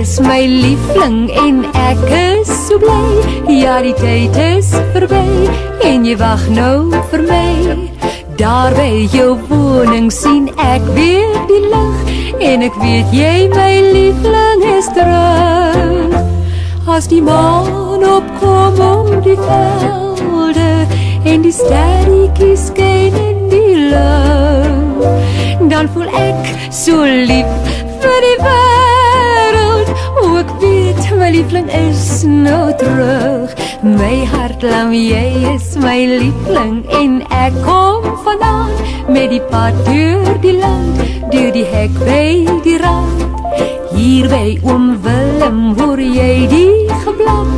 is my liefling en ek is so bly. Ja, die tyd is verby en jy wag nou vir my. Daar by jou woning sien ek weer die lig en ek weet jy my liefling is terug. As die maan opkom om die velde en die sterretjies skyn in die lug, dan voel ek so lief vir die wêreld. O, ek weet my liefling is nou terug. My hartlam, jy is my liefling en ek kom vandaan met die pad deur die land, deur die hek by die rand. Hier by oom Willem hoor jy die geblaf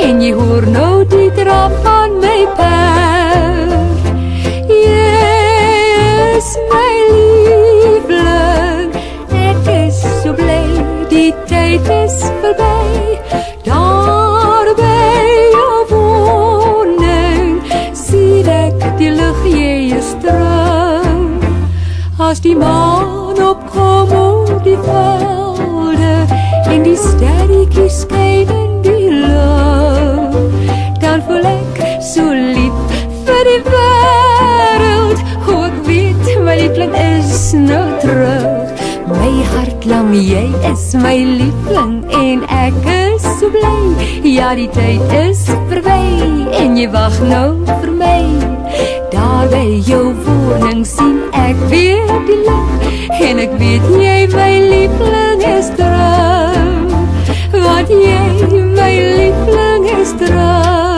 en jy hoor nou die draf van my perd. Jy is my liefling, ek is so bly, die tyd is verby. Daar by jou woning sien ek die lig, jy is terug. As die maan opkom oor die velde en die sterretjies skyn in die lug, dan voel ek so lief vir die wêreld. O, ek weet my liefling is nou terug. My hartlam, jy is my liefling en ek is so bly. Ja, die tyd is verby en jy wag nou vir my. Daar by jou woning sien ek weer die lig en ek weet jy my liefling is terug. Want jy my liefling is terug.